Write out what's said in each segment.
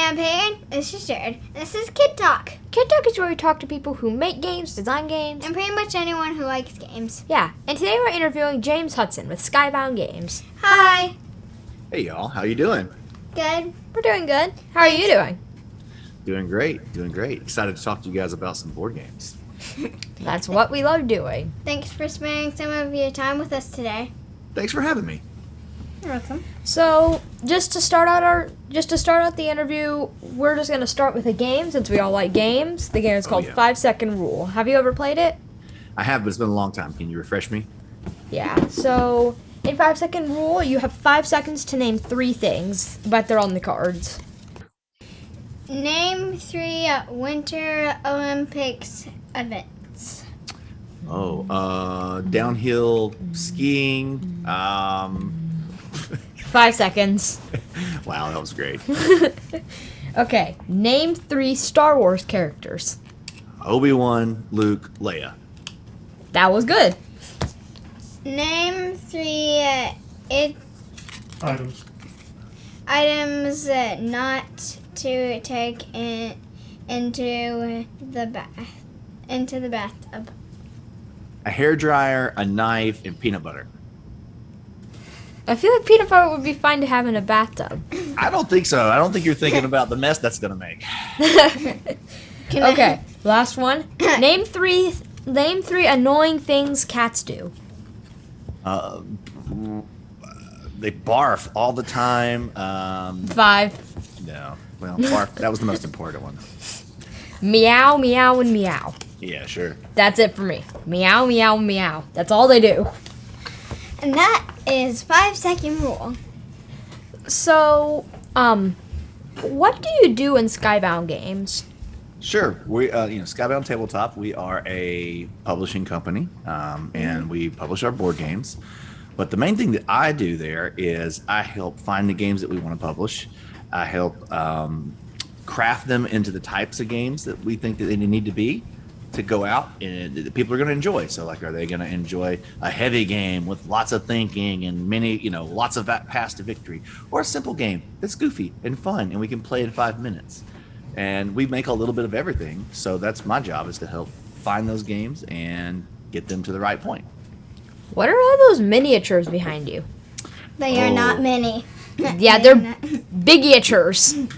I'm Peyton. This is Jared. This is Kidtalk. Kidtalk is where we talk to people who make games, design games, And pretty much anyone who likes games. Yeah, and today we're interviewing James Hudson with Skybound Games. Hi. Hey y'all, how you doing? Good. We're doing good. How are you doing? Doing great. Excited to talk to you guys about some board games. That's what we love doing. Thanks for spending some of your time with us today. Thanks for having me. You're welcome. So, just to start out the interview, we're just going to start with a game since we all like games. The game is called 5 Second Rule. Have you ever played it? I have, but it's been a long time. Can you refresh me? Yeah. So, in 5 Second Rule, you have 5 seconds to name 3 things, but they're on the cards. Name 3 Winter Olympics events. Downhill skiing. 5 seconds. Wow, that was great. Okay. Name 3 Star Wars characters. Obi-Wan, Luke, Leia. That was good. Name 3 items not to take into the bathtub. A hairdryer, a knife, and peanut butter. I feel like peanut butter would be fine to have in a bathtub. I don't think so. I don't think you're thinking about the mess that's going to make. Okay, last one. Name three annoying things cats do. They barf all the time. 5. No. Well, barf, that was the most important one. Meow, meow, and meow. Yeah, sure. That's it for me. Meow, meow, meow. That's all they do. And that is 5 Second Rule. So, what do you do in Skybound Games? Sure. We, Skybound Tabletop, we are a publishing company, and we publish our board games. But the main thing that I do there is I help find the games that we want to publish. I help craft them into the types of games that we think that they need to be to go out and that people are going to enjoy. So, like, are they going to enjoy a heavy game with lots of thinking and lots of paths to victory, or a simple game that's goofy and fun and we can play in 5 minutes? And we make a little bit of everything. So that's my job, is to help find those games and get them to the right point. What are all those miniatures behind you? They are not many. Yeah, they're biggiatures.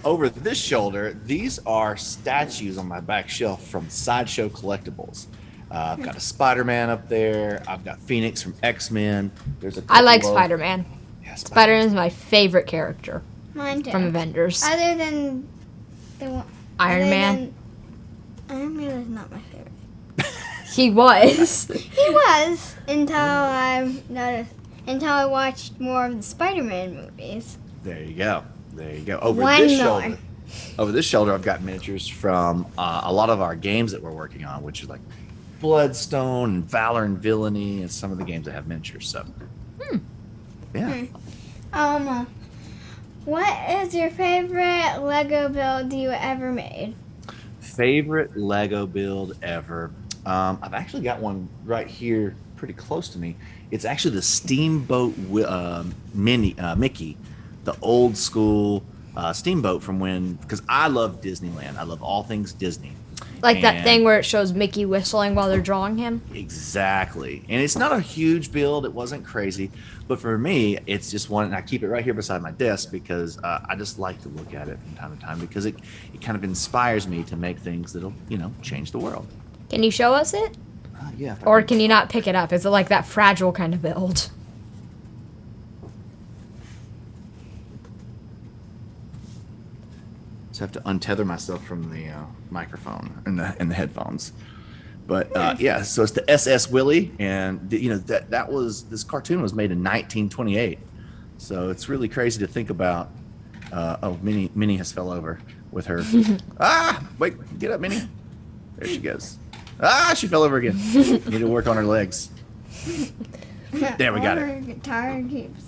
Over this shoulder, these are statues on my back shelf from Sideshow Collectibles. I've got a Spider-Man up there. I've got Phoenix from X-Men. I like Spider-Man. Yeah, Spider-Man is my favorite character Mine too. from Avengers. Other than the one, Iron Man. Iron Man is not my favorite. He was. He was until I watched more of the Spider-Man movies. There you go. Over this shoulder, I've got miniatures from a lot of our games that we're working on, which is like Bloodstone and Valor and Villainy, and some of the games that have miniatures. So, yeah. What is your favorite Lego build you ever made? Favorite Lego build ever? I've actually got one right here, pretty close to me. It's actually the Steamboat Mickey, the old school steamboat from when, because I love Disneyland. I love all things Disney. Like that thing where it shows Mickey whistling while they're drawing him? Exactly. And it's not a huge build. It wasn't crazy. But for me, it's just one, and I keep it right here beside my desk because I just like to look at it from time to time because it kind of inspires me to make things that'll, change the world. Can you show us it? Yeah. Or can you not pick it up? Is it like that fragile kind of build? Just have to untether myself from the microphone and the headphones. But so it's the SS Willie, and this cartoon was made in 1928. So it's really crazy to think about. Minnie has fell over with her. Wait, get up, Minnie. There she goes. She fell over again. Need to work on her legs. There, we got it. Her guitar keeps.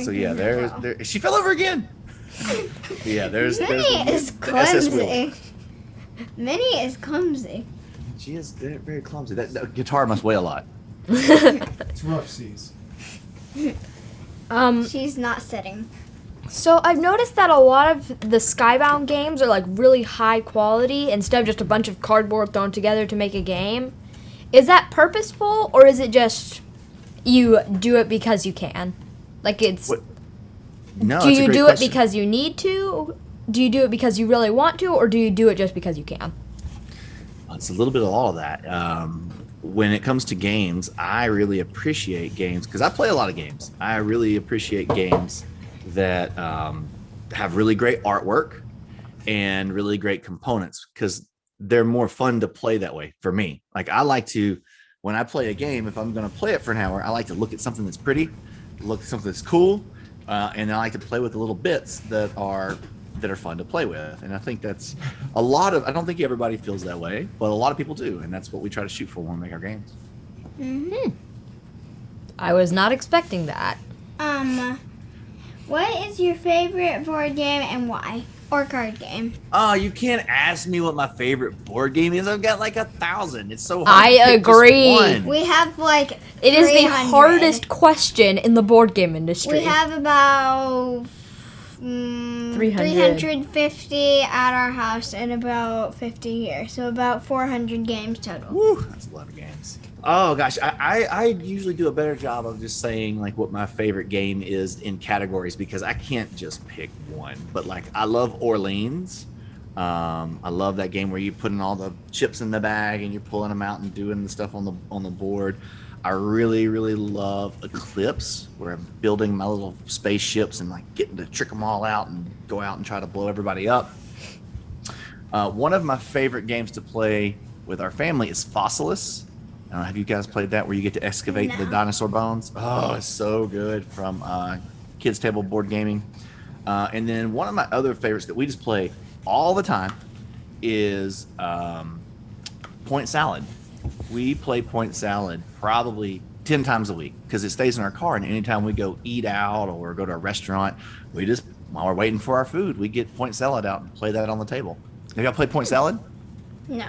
So yeah, there. She fell over again. Yeah, there's Minnie is clumsy. Minnie is clumsy. She is very, very clumsy. That guitar must weigh a lot. It's rough seas. She's not sitting. So I've noticed that a lot of the Skybound games are like really high quality instead of just a bunch of cardboard thrown together to make a game. Is that purposeful, or is it just you do it because you can? Like it's... What? No, do it's a you great do question. it because you need to? Do you do it because you really want to, or do you do it just because you can? It's a little bit of all of that. When it comes to games, I really appreciate games because I play a lot of games. I really appreciate games that have really great artwork and really great components because they're more fun to play that way for me. Like I like to, when I play a game, if I'm going to play it for an hour, I like to look at something that's pretty, look at something that's cool, and I like to play with the little bits that are fun to play with. And I think that's a lot of, I don't think everybody feels that way, but a lot of people do. And that's what we try to shoot for when we make our games. Mm-hmm. I was not expecting that. What is your favorite board game and why? Or card game? Oh, you can't ask me what my favorite board game is. I've got like 1,000. It's so hard. I to pick just agree. one. We have like It is the 300. hardest question in the board game industry. We have about 300. 350 at our house and about 50 here. So about 400 games total. Woo, that's a lot of games. Oh gosh, I usually do a better job of just saying like what my favorite game is in categories because I can't just pick one. But like I love Orleans. I love that game where you're putting all the chips in the bag and you're pulling them out and doing the stuff on the board. I really, really love Eclipse, where I'm building my little spaceships and like getting to trick them all out and go out and try to blow everybody up. One of my favorite games to play with our family is Fossilis. Have you guys played that, where you get to excavate the dinosaur bones? Oh, it's so good, from Kids Table Board Gaming. And then one of my other favorites that we just play all the time is Point Salad. We play Point Salad probably 10 times a week because it stays in our car, and anytime we go eat out or go to a restaurant, we just, while we're waiting for our food, we get Point Salad out and play that on the table. Have y'all played Point Salad? No.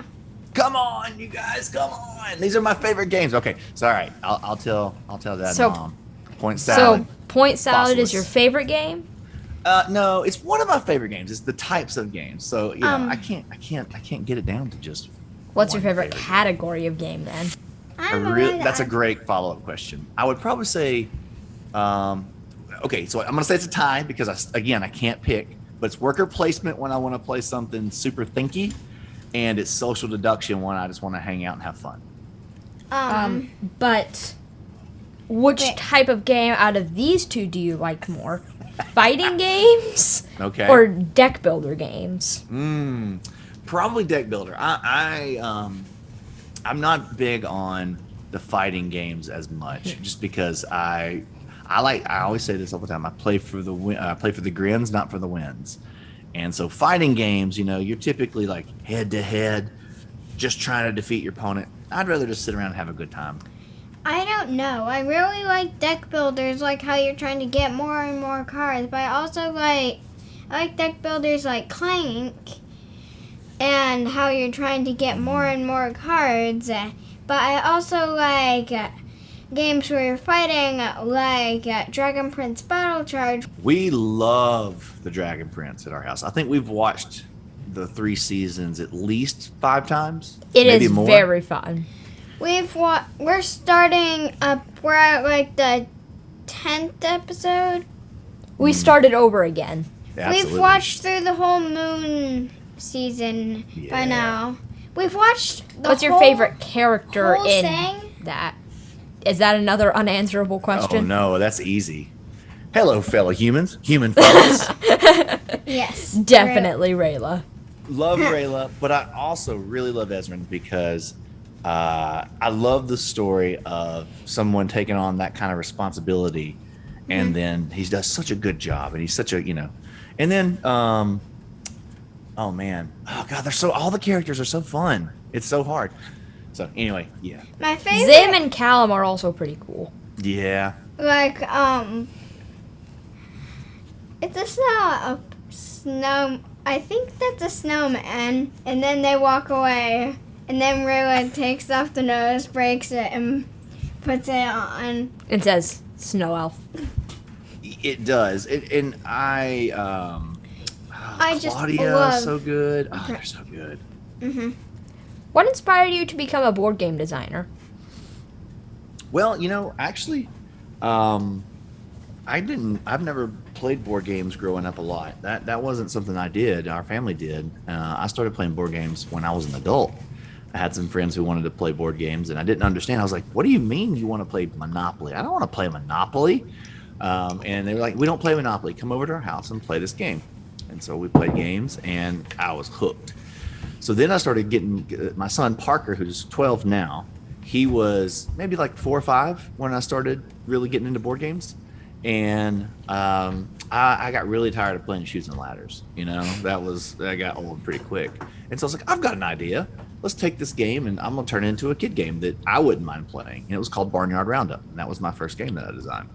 Come on, you guys, come on. These are my favorite games. Okay, so all right, I'll tell Dad So- and Mom. Point Salad. So, Point Salad is Fossilis. your favorite game? No, it's one of my favorite games. It's the types of games. So, you know, I can't get it down to just What's your one favorite category of game then? That's a great follow-up question. I would probably say, okay, so I'm going to say it's a tie because, I can't pick. But it's worker placement when I want to play something super thinky, and it's social deduction when I just want to hang out and have fun. But which type of game out of these two do you like more? Fighting games? Okay. Or deck builder games? Probably deck builder. I'm not big on the fighting games as much, just because I always say this all the time. I play for the grins, not for the wins. And so fighting games, you know, you're typically like head to head, just trying to defeat your opponent. I'd rather just sit around and have a good time. I don't know. I really like deck builders, like how you're trying to get more and more cards. But I also I like deck builders like Clank, and how you're trying to get more and more cards. But I also like games where you're fighting, like Dragon Prince Battle Charge. We love the Dragon Prince at our house. I think we've watched the 3 seasons at least 5 times. It maybe is more. very fun. We're starting up. We're at like the 10th episode. We started over again. Absolutely. We've watched through the whole Moon season by now. We've watched the What's your whole- favorite character whole in thing? that? Is that another unanswerable Oh question? no, that's easy. Hello, fellow humans, human fellas. Yes. Definitely Rayla. Love Rayla, but I also really love Ezrin because I love the story of someone taking on that kind of responsibility, and then he does such a good job, and he's such a, you know, and then oh man, oh god, all the characters are so fun. It's so hard. So anyway, yeah, My favorite. Zim and Callum are also pretty cool. yeah. Like it's a snow. I think that's a snowman, and then they walk away, and then Rayla takes off the nose, breaks it, and puts it on. It says Snow Elf. It does. And I just Claudia, love. so good. Oh, they're so good. Mhm. What inspired you to become a board game designer? Well, actually, um, I've never played board games growing up a lot. That wasn't something I did. Our family did. I started playing board games when I was an adult. I had some friends who wanted to play board games, and I didn't understand. I was like, "What do you mean you want to play Monopoly? I don't want to play Monopoly." And they were like, "We don't play Monopoly. Come over to our house and play this game." And so we played games, and I was hooked. So then I started getting my son Parker, who's 12 now. He was maybe like 4 or 5 when I started really getting into board games, and I got really tired of playing shoots and ladders. That got old pretty quick. And so I was like, I've got an idea. Let's take this game and I'm gonna turn it into a kid game that I wouldn't mind playing. And it was called Barnyard Roundup, and that was my first game that I designed.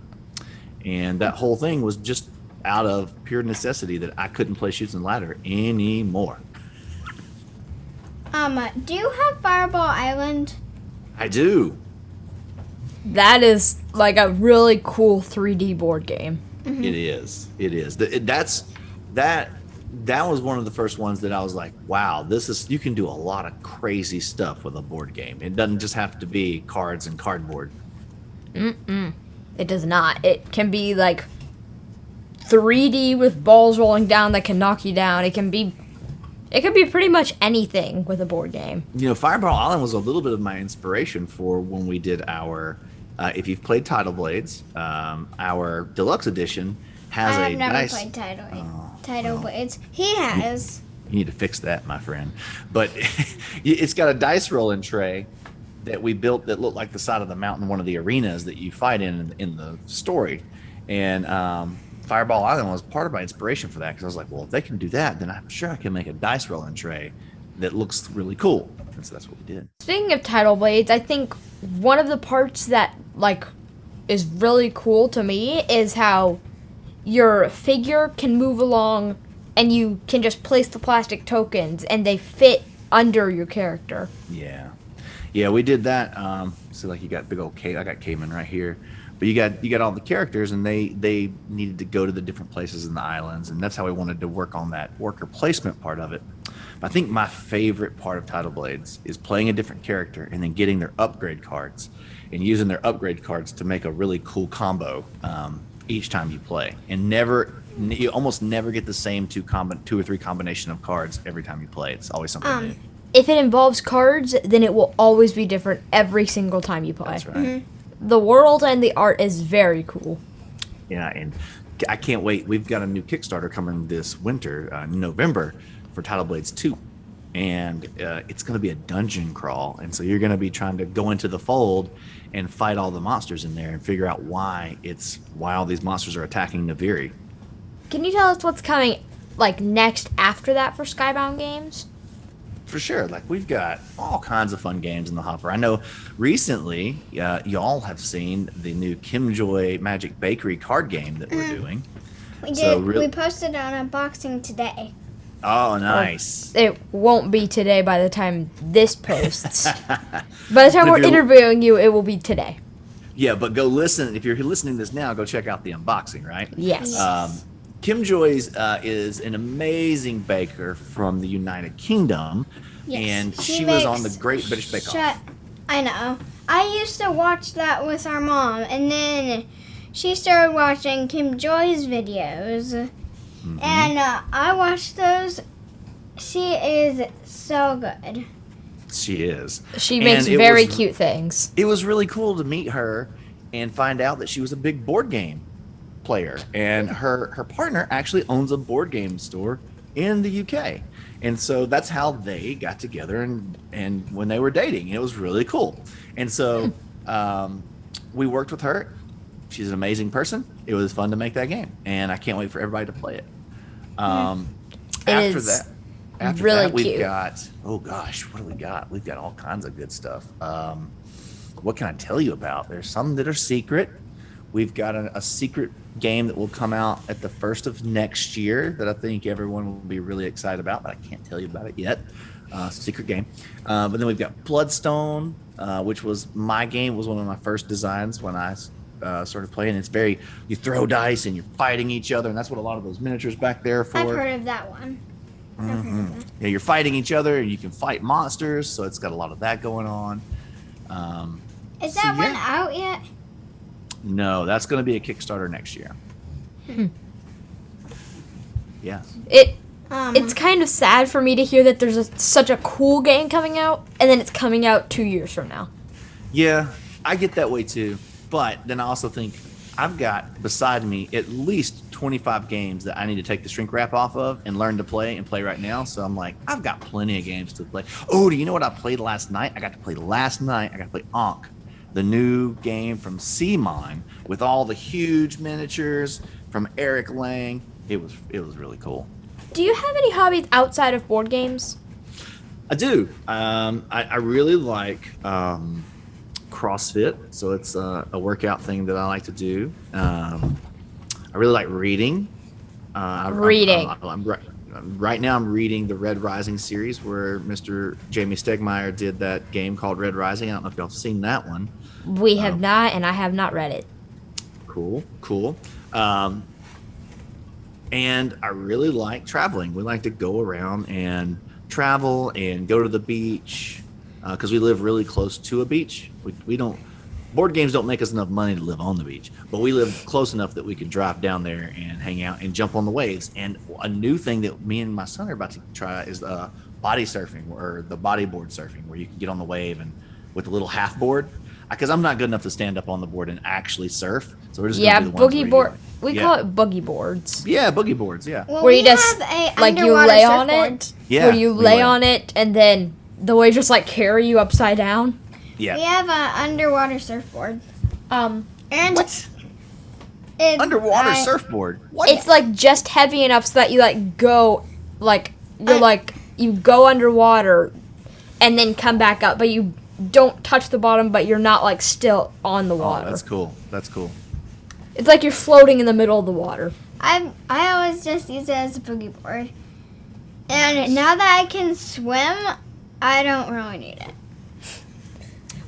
And that whole thing was just out of pure necessity that I couldn't play shoots and ladder anymore. Do you have Fireball Island? I do. That is like a really cool 3D board game. Mm-hmm. It is. It is. That was one of the first ones that I was like, wow, you can do a lot of crazy stuff with a board game. It doesn't just have to be cards and cardboard. It does not. It can be like 3D with balls rolling down that can knock you down. It can be pretty much anything with a board game. Fireball Island was a little bit of my inspiration for when we did our, if you've played Tidal Blades, our deluxe edition has I a have never dice. played Tidal Blades. He has. You need to fix that, my friend. But it's got a dice rolling tray that we built that looked like the side of the mountain, one of the arenas that you fight in the story. And Fireball Island was part of my inspiration for that, because I was like, well, if they can do that, then I'm sure I can make a dice rolling tray that looks really cool. And so that's what we did. Speaking of Tidal Blades, I think one of the parts that is really cool to me is how your figure can move along and you can just place the plastic tokens and they fit under your character. Yeah, we did that. So like you got big old I got Cayman right here, but you got all the characters, and they needed to go to the different places in the islands, and that's how we wanted to work on that worker placement part of it. But I think my favorite part of Tidal Blades is playing a different character and then getting their upgrade cards and using their upgrade cards to make a really cool combo each time you play, and you almost never get the same two or three combination of cards every time you play. It's always something new. If it involves cards, then it will always be different every single time you play. That's right. Mm-hmm. The world and the art is very cool. Yeah, and I can't wait. We've got a new Kickstarter coming this winter, November, for Tidal Blades 2. And it's going to be a dungeon crawl. And so you're going to be trying to go into the fold and fight all the monsters in there and figure out why all these monsters are attacking Naviri. Can you tell us what's coming next after that for Skybound Games? For sure. We've got all kinds of fun games in the hopper. I know recently y'all have seen the new Kim Joy Magic Bakery card game that we're doing. We did. We posted an unboxing today. Oh, nice. It won't be today by the time this posts. By the time we're interviewing you, it will be today. Yeah, but go listen. If you're listening to this now, go check out the unboxing, right? Yes. Kim Joy's is an amazing baker from the United Kingdom, and she was on the Great British Bake Off. I know. I used to watch that with our mom, and then she started watching Kim Joy's videos, and I watched those. She is so good. She is. She makes very cute things. It was really cool to meet her and find out that she was a big board game player, and her partner actually owns a board game store in the UK, and so that's how they got together and when they were dating. It was really cool. And so we worked with her. She's an amazing person. It was fun to make that game, and I can't wait for everybody to play it. After that we've got, oh gosh, what do we got? We've got all kinds of good stuff. What can I tell you about? There's some that are secret. We've got a secret game that will come out at the first of next year that I think everyone will be really excited about, but I can't tell you about it yet. Secret game. But then we've got Bloodstone, which was my game. It was one of my first designs when I started playing. It's very, you throw dice and you're fighting each other, and that's what a lot of those miniatures back there are for. I've heard of that one. Yeah, you're fighting each other, and you can fight monsters, so it's got a lot of that going on. Is that one out yet? No, that's going to be a Kickstarter next year. Yeah. It's kind of sad for me to hear that there's such a cool game coming out, and then it's coming out 2 years from now. Yeah, I get that way too. But then I also think I've got beside me at least 25 games that I need to take the shrink wrap off of and learn to play and play right now. So I'm like, I've got plenty of games to play. Oh, do you know what I played last night? I got to play Ankh, the new game from CMON with all the huge miniatures from Eric Lang. It was really cool. Do you have any hobbies outside of board games? I do. I really like CrossFit, so it's a workout thing that I like to do. I really like reading. Right now I'm reading the Red Rising series where Mr. Jamie Stegmaier did that game called Red Rising. I don't know if y'all have seen that one. We have not, and I have not read it. Cool. And I really like traveling. We like to go around and travel and go to the beach because we live really close to a beach. We don't, board games don't make us enough money to live on the beach, but we live close enough that we can drive down there and hang out and jump on the waves. And a new thing that me and my son are about to try is body surfing, or the bodyboard surfing, where you can get on the wave and with a little half board. Because I'm not good enough to stand up on the board and actually surf, so we're just gonna do the ones boogie where board. you, We call it boogie boards. Yeah, boogie boards. Yeah. Well, Where we you just have a like you underwater lay on surfboard. it. Yeah. Where you lay on it and then the waves just like carry you upside down. Yeah. We have an underwater surfboard. And What? It, Underwater surfboard. What? it's like just heavy enough so that you like go like you're like you go underwater and then come back up, but you don't touch the bottom, but you're not like still on the water. Oh, that's cool. That's cool. It's like you're floating in the middle of the water. I always just use it as a boogie board. And now that I can swim, I don't really need it.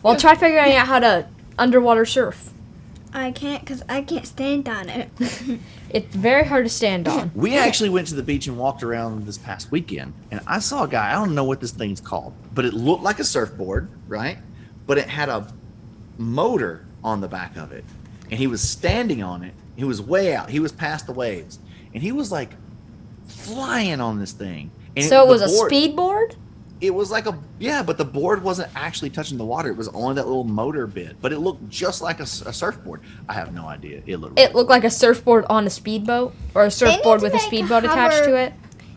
Well, try figuring out how to underwater surf. I can't because I can't stand on it. It's very hard to stand on. We actually went to the beach and walked around this past weekend, and I saw a guy. I don't know what this thing's called, but it looked like a surfboard, right? But it had a motor on the back of it, and he was standing on it. He was way out. He was past the waves, and he was like flying on this thing. And So it was the a board- speed board? It was like but the board wasn't actually touching the water. It was only that little motor bit, but it looked just like a surfboard. I have no idea. It looked Like a surfboard on a speedboat, or a surfboard with a make a speedboat attached to it.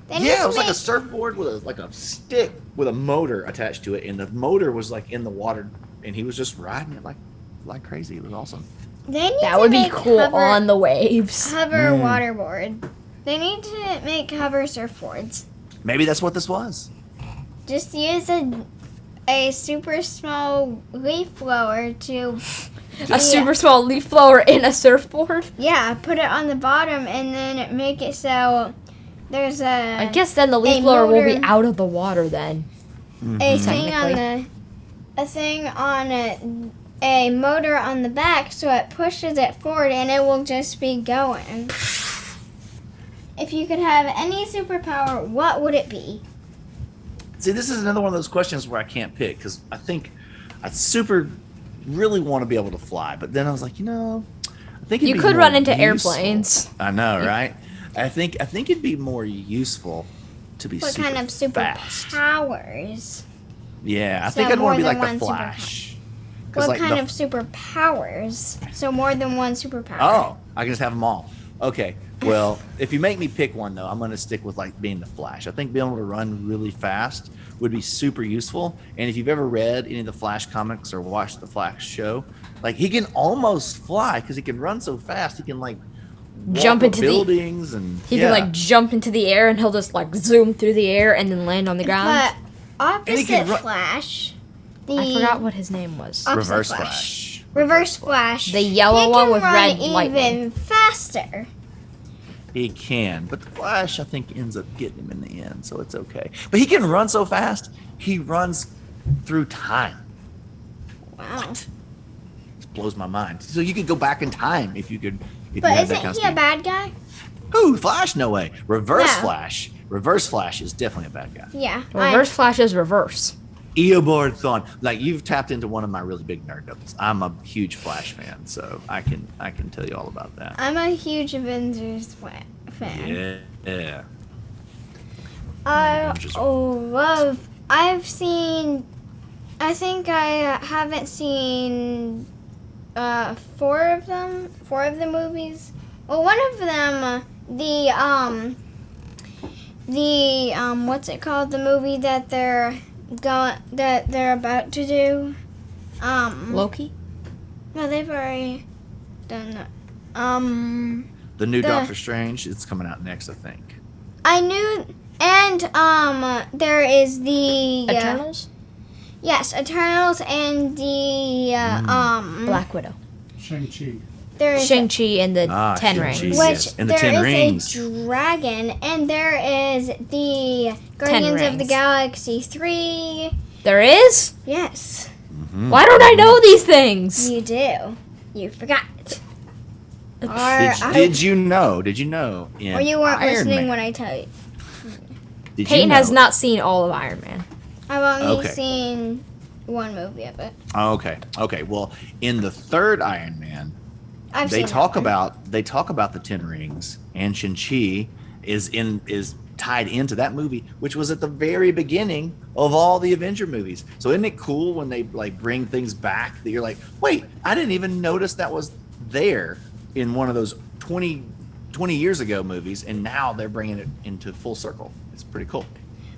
They need Yeah, to it was like a make- surfboard with a stick with a motor attached to it, and the motor was like in the water, and he was just riding it like crazy. It was awesome. They need That to would be make cool on the waves. hover waterboard. They need to make hover surfboards. Maybe that's what this was. Just use a super small leaf blower to A super small leaf blower in a surfboard. put it on the bottom and then make it so there's I guess then the leaf a blower will be motor- out of the water then. a thing on a motor on the back so it pushes it forward and it will just be going. If you could have any superpower, what would it be? See, this is another one of those questions where I can't pick because I think I super really want to be able to fly, but then I was like, I think it'd You be could more run into useful. airplanes. I know, right? I think it'd be more useful to be What super kind of fast. superpowers? Yeah, I So think I'd want to be more like than the one Flash. 'Cause, What like, kind of superpowers? So more than one superpower. Oh, I can just have them all. Okay. Well, if you make me pick one, though, I'm going to stick with like being the Flash. I think being able to run really fast would be super useful. And if you've ever read any of the Flash comics or watched the Flash show, like he can almost fly because he can run so fast. He can like Jump walk into the- buildings and He can like jump into the air and he'll just like zoom through the air and then land on the ground. But And he can opposite run- Flash, I forgot what his name was. opposite Reverse Flash. Flash. Reverse Flash. The yellow he one can with run red even lightning. faster. He can, but the Flash I think ends up getting him in the end, so it's okay. But he can run so fast, he runs through time. Wow. It's blows my mind. So you could go back in time if you could. If But you had isn't that kind of he a speed. bad guy? Who? Flash? No way. Reverse No. Flash. Reverse Flash is definitely a bad guy. Yeah. Reverse Flash is reverse. Eobard Thawne. Like, you've tapped into one of my really big nerd doubles. I'm a huge Flash fan, so I can tell you all about that. I'm a huge Avengers fan. Yeah. I Avengers are- love. I think I haven't seen 4 of them. 4 of the movies. Well, one of them, what's it called? The movie that they're about to do. Loki? No, they've already done that. The new Doctor Strange, it's coming out next, I think. I knew, and there is the Eternals? Yes, Eternals and the Black Widow. Shang-Chi. there is Shang-Chi and the Ten Shang-Chi. Rings. Which- which Yes, and the there 10 is rings. a dragon, and there is the Guardians of the Rings. Galaxy 3. There is? Yes, Mhm. Why don't I know these things? you do. You forgot. Did you know? Did you know? In Or you weren't Iron listening Man, when I tell you. did you Peyton has know- not seen all of Iron Man. I've only Okay. seen one movie of it. Okay. Well, in the third Iron Man, I've they seen talk that one. about the Ten Rings, and Shang-Chi is tied into that movie, which was at the very beginning of all the Avenger movies. So isn't it cool when they like bring things back that you're like, wait, I didn't even notice that was there in one of those 20 years ago movies, and now they're bringing it into full circle. It's pretty cool.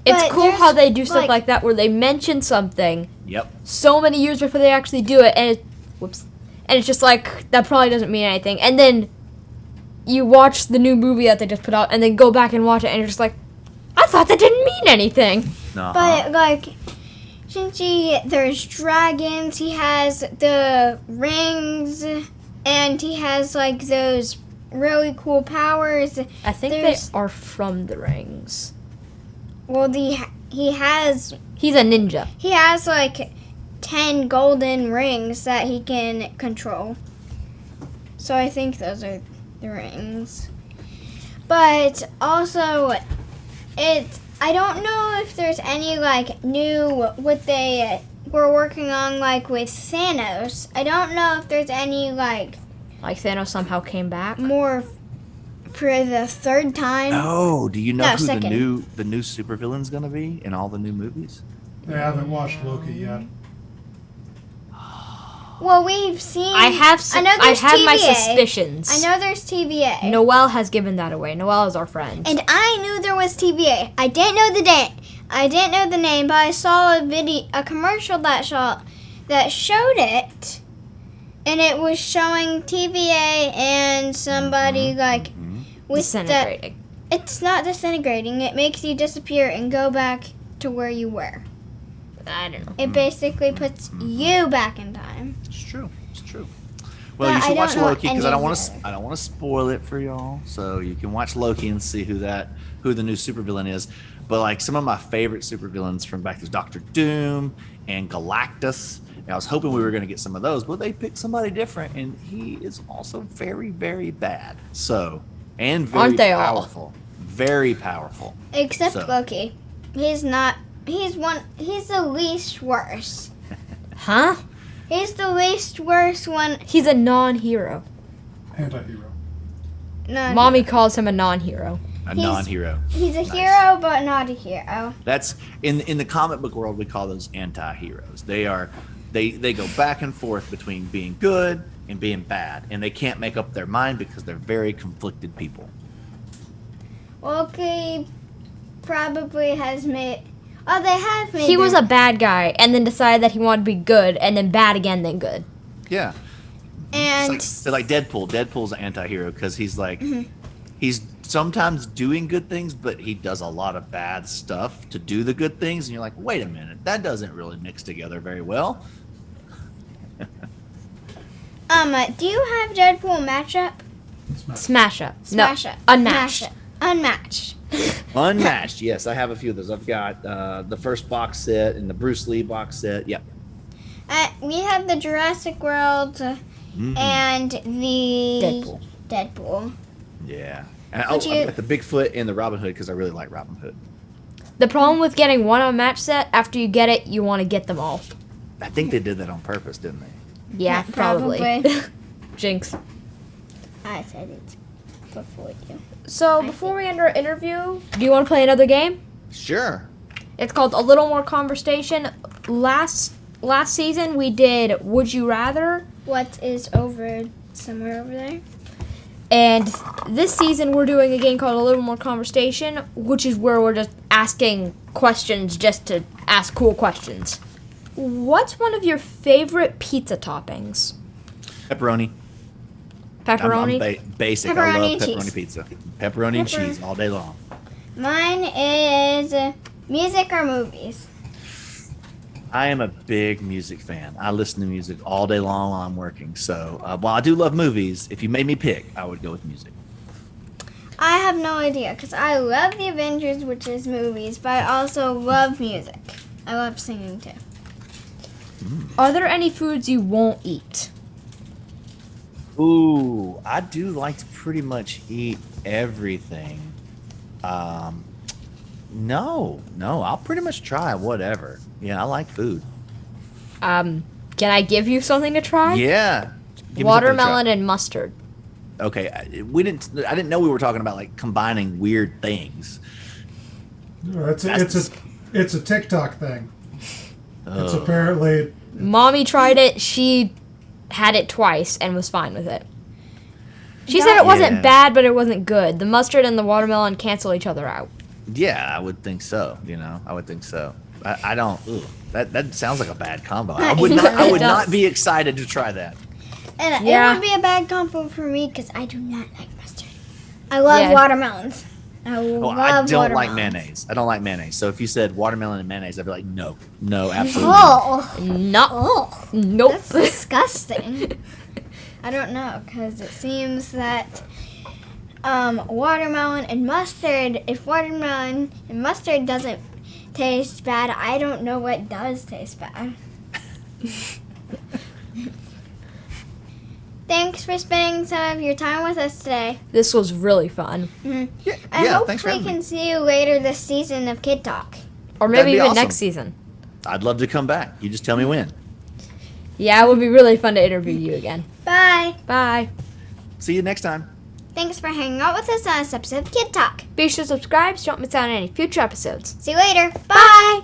It's But cool there's, how they do stuff like- like that where they mention something Yep. so many years before they actually do it, and it's just like, that probably doesn't mean anything. And then you watch the new movie that they just put out, and then go back and watch it, and you're just like, I thought that didn't mean anything. Uh-huh. But like Shang-Chi, there's dragons, he has the rings, and he has like those really cool powers. I think There's- they are from the rings. Well, he has He's a ninja. like 10 golden rings that he can control. So I think those are the rings. But also, I don't know if there's any like new what they were working on like with Thanos. I don't know if there's any like Like Thanos somehow came back. more for the third time. Oh, do you know No, who second. the new supervillain's gonna be in all the new movies? They haven't watched Loki yet. Well, we've seen. I have know there's my TVA. suspicions. I know there's TVA. Noelle has given that away. Noelle is our friend. And I knew there was TVA. I didn't know the name. But I saw a commercial that showed it, and it was showing TVA and somebody like with the. Disintegrating. It's not disintegrating. It makes you disappear and go back to where you were. I don't know. It basically puts you back in time. It's true. It's true. Well, But you should I watch don't know Loki because I any don't of want the to. I don't want to spoil it for y'all. So you can watch Loki and see who the new supervillain is. But like some of my favorite supervillains from back there's Doctor Doom and Galactus. And I was hoping we were going to get some of those, but they picked somebody different, and he is also very, very bad. So and very Aren't they all? powerful. Very powerful. Except So- Loki. He's not. He's the least worst. Huh? He's the least worst one. He's a non-hero. Anti-hero. No, Mommy calls him a non-hero. A He's- non-hero. He's a Nice. hero, but not a hero. That's in the comic book world we call those anti-heroes. They go back and forth between being good and being bad, and they can't make up their mind because they're very conflicted people. Loki probably has made. Oh, they have made. He was a bad guy and then decided that he wanted to be good and then bad again, then good. Yeah. and They're like Deadpool. Deadpool's an anti-hero because he's like he's sometimes doing good things, but he does a lot of bad stuff to do the good things, and you're like, wait a minute, that doesn't really mix together very well. do you have Deadpool matchup? Smash up. Smash no. it. Unmatched. Smash it. Unmatched. Unmatched, yes, I have a few of those. I've got the first box set and the Bruce Lee box set. Yep. We have the Jurassic World and the Deadpool. Yeah. And Would I you- got the Bigfoot and the Robin Hood because I really like Robin Hood. The problem with getting one on a match set, after you get it, you want to get them all. I think they did that on purpose, didn't they? Yeah, probably. Jinx. I said it before you. So, before we end our interview, do you want to play another game? Sure. It's called A Little More Conversation. Last season, we did Would You Rather? What is over somewhere over there? And this season, we're doing a game called A Little More Conversation, which is where we're just asking questions just to ask cool questions. What's one of your favorite pizza toppings? Pepperoni. Pepperoni? I'm basic. Pepperoni I love and pepperoni cheese. pizza. Pepperoni and cheese all day long. Mine is music or movies. I am a big music fan. I listen to music all day long while I'm working. So while I do love movies, if you made me pick, I would go with music. I have no idea because I love the Avengers, which is movies, but I also love music. I love singing too. Are there any foods you won't eat? Ooh, I do like to pretty much eat everything. No, I'll pretty much try whatever. Yeah, I like food. Can I give you something to try? Yeah. Give me something to Watermelon and mustard. try. Okay, I didn't know we were talking about like combining weird things. It's a TikTok thing. It's Ugh. apparently Mommy tried it. She had it twice and was fine with it. She said it wasn't Yeah. bad, but it wasn't good. The mustard and the watermelon cancel each other out. Yeah, I would think so. I would think so. I don't. Ugh, that sounds like a bad combo. I would not. I would not be excited to try that. And Yeah. it would be a bad combo for me because I do not like mustard. I love Yeah. watermelons. I Oh, love I don't like watermelons. mayonnaise. I don't like mayonnaise. So if you said watermelon and mayonnaise, I'd be like, no, absolutely. Oh, No. oh, Nope. that's disgusting. I don't know because it seems that watermelon and mustard. If watermelon and mustard doesn't taste bad, I don't know what does taste bad. Thanks for spending some of your time with us today. This was really fun. Yeah, I yeah, hope thanks for we having can me. see you later this season of Kidtalk. Or That'd maybe be even awesome. next season. I'd love to come back. You just tell me when. Yeah, it would be really fun to interview you again. Bye. Bye. See you next time. Thanks for hanging out with us on this episode of Kidtalk. Be sure to subscribe so you don't miss out on any future episodes. See you later. Bye.